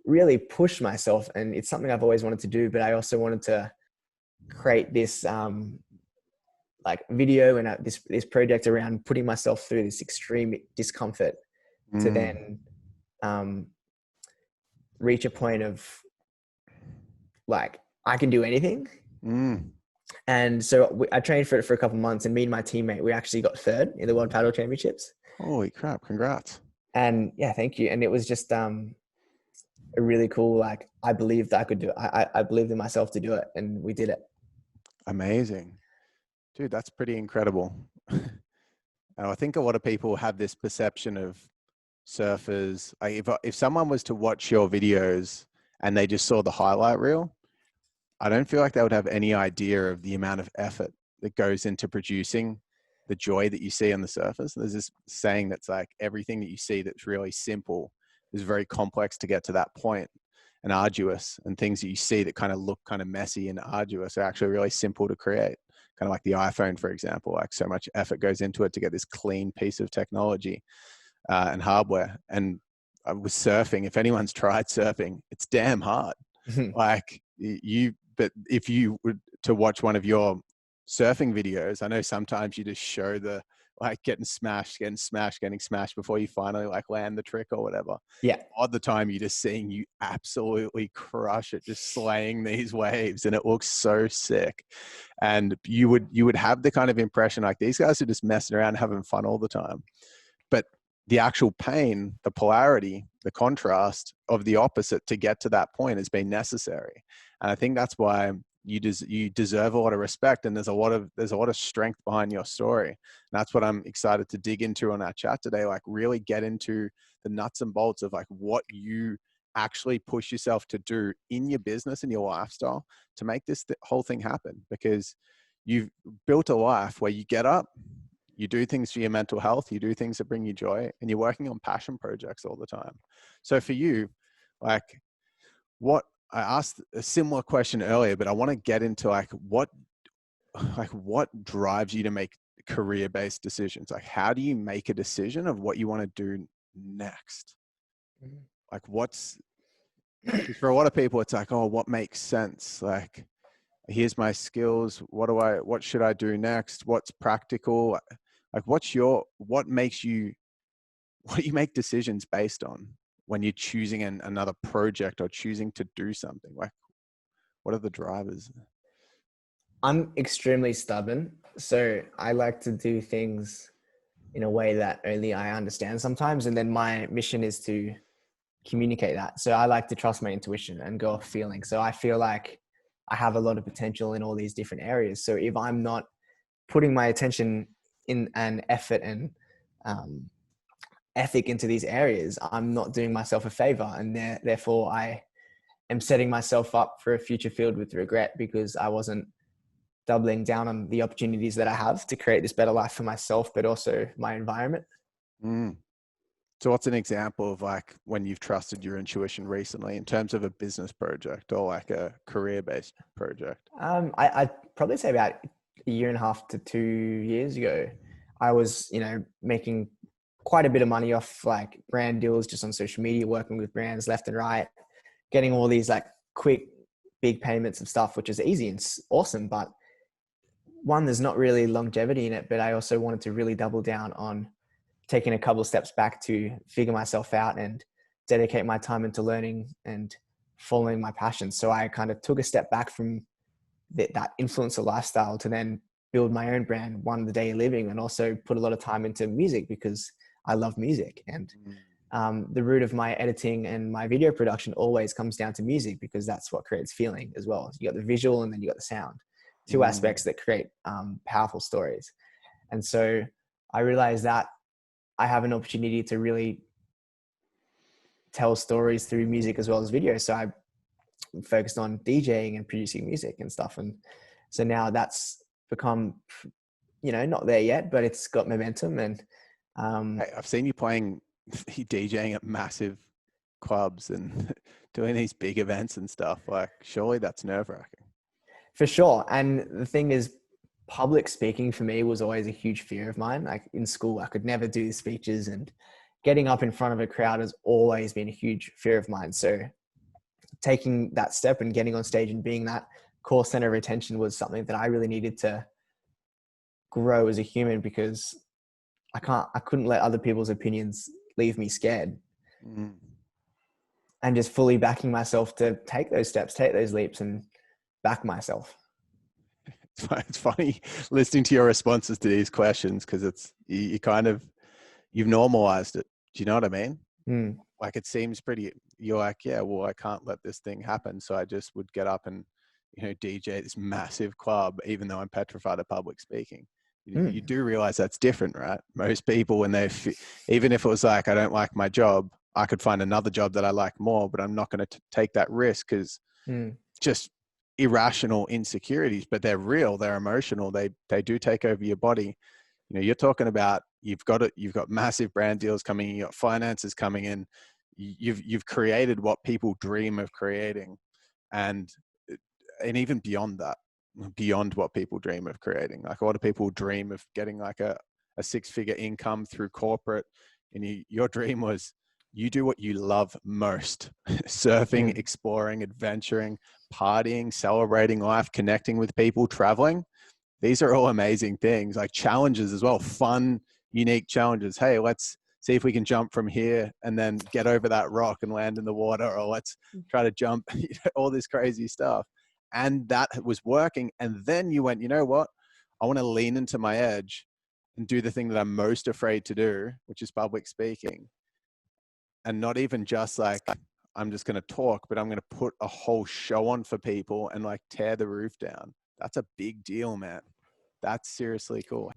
really push myself, and it's something I've always wanted to do, but I also wanted to create this like video and this project around putting myself through this extreme discomfort to then reach a point of like, I can do anything. And so I trained for it for a couple of months, and me and my teammate, we actually got third in the World Paddle Championships. Holy crap. Congrats. And yeah, thank you. And it was just a really cool, like, I believed I could do it. I believed in myself to do it, and we did it. Amazing. Dude, that's pretty incredible. And I think a lot of people have this perception of surfers. Like if someone was to watch your videos and they just saw the highlight reel, I don't feel like they would have any idea of the amount of effort that goes into producing the joy that you see on the surface. There's this saying that's like, everything that you see that's really simple is very complex to get to that point and arduous, and things that you see that kind of look kind of messy and arduous are actually really simple to create. Kind of like the iPhone, for example, like so much effort goes into it to get this clean piece of technology and hardware. And with surfing, if anyone's tried surfing, it's damn hard. Like but if you were to watch one of your surfing videos, I know sometimes you just show the like getting smashed before you finally like land the trick or whatever. Yeah. All the time you're just seeing you absolutely crush it, just slaying these waves, and it looks so sick. And you would have the kind of impression like these guys are just messing around having fun all the time. But the actual pain, the polarity, the contrast of the opposite to get to that point has been necessary. And I think that's why you deserve a lot of respect, and there's a lot of strength behind your story. And that's what I'm excited to dig into on our chat today, like really get into the nuts and bolts of like what you actually push yourself to do in your business and your lifestyle to make this whole thing happen. Because you've built a life where you get up, you do things for your mental health, you do things that bring you joy, and you're working on passion projects all the time. So for you, like, what I asked a similar question earlier, but I want to get into like what drives you to make career-based decisions? Like, how do you make a decision of what you want to do next? Like, for a lot of people, it's like, oh, what makes sense? Like, here's my skills. What should I do next? What's practical? Like, what do you make decisions based on when you're choosing another project or choosing to do something? Like, what are the drivers? I'm extremely stubborn, so I like to do things in a way that only I understand sometimes, and then my mission is to communicate that. So I like to trust my intuition and go off feeling. So I feel like I have a lot of potential in all these different areas. So if I'm not putting my attention in and effort and ethic into these areas, I'm not doing myself a favor, and therefore I am setting myself up for a future filled with regret, because I wasn't doubling down on the opportunities that I have to create this better life for myself, but also my environment. So what's an example of like when you've trusted your intuition recently in terms of a business project or like a career-based project? I'd probably say about a year and a half to 2 years ago, I was, making quite a bit of money off like brand deals just on social media, working with brands left and right, getting all these like quick, big payments of stuff, which is easy and awesome. But one, there's not really longevity in it, but I also wanted to really double down on taking a couple of steps back to figure myself out and dedicate my time into learning and following my passions. So I kind of took a step back from that influencer lifestyle to then build my own brand, One the Day Living, and also put a lot of time into music because I love music. And the root of my editing and my video production always comes down to music, because that's what creates feeling as well. You got the visual and then you got the sound, two aspects that create powerful stories. And so I realized that I have an opportunity to really tell stories through music as well as video. So I focused on DJing and producing music and stuff. And so now that's become, not there yet, but it's got momentum. And I've seen you DJing at massive clubs and doing these big events and stuff. Like, surely that's nerve-wracking. For sure. And the thing is, public speaking for me was always a huge fear of mine. Like in school, I could never do speeches, and getting up in front of a crowd has always been a huge fear of mine. So taking that step and getting on stage and being that core center of attention was something that I really needed to grow as a human, because I couldn't let other people's opinions leave me scared. Mm. And just fully backing myself to take those steps, take those leaps, and back myself. It's funny listening to your responses to these questions, because it's you've normalized it. Do you know what I mean? Mm. Like, it seems pretty, you're like, yeah, well, I can't let this thing happen. So I just would get up and, DJ this massive club, even though I'm petrified of public speaking. You do realize that's different, right? Most people, when even if it was like, I don't like my job, I could find another job that I like more, but I'm not going to take that risk, because just irrational insecurities, but they're real, they're emotional. They do take over your body. You're talking about, you've got massive brand deals coming in, you've got finances coming in, you've created what people dream of creating, and even beyond that, beyond what people dream of creating. Like, a lot of people dream of getting like a 6-figure income through corporate, and your dream was, you do what you love most: surfing, exploring, adventuring, partying, celebrating life, connecting with people, traveling. These are all amazing things, like challenges as well, fun, unique challenges. Hey, let's see if we can jump from here and then get over that rock and land in the water, or let's try to jump, all this crazy stuff. And that was working. And then you went, you know what? I want to lean into my edge and do the thing that I'm most afraid to do, which is public speaking. And not even just like, I'm just going to talk, but I'm going to put a whole show on for people and like tear the roof down. That's a big deal, man. That's seriously cool.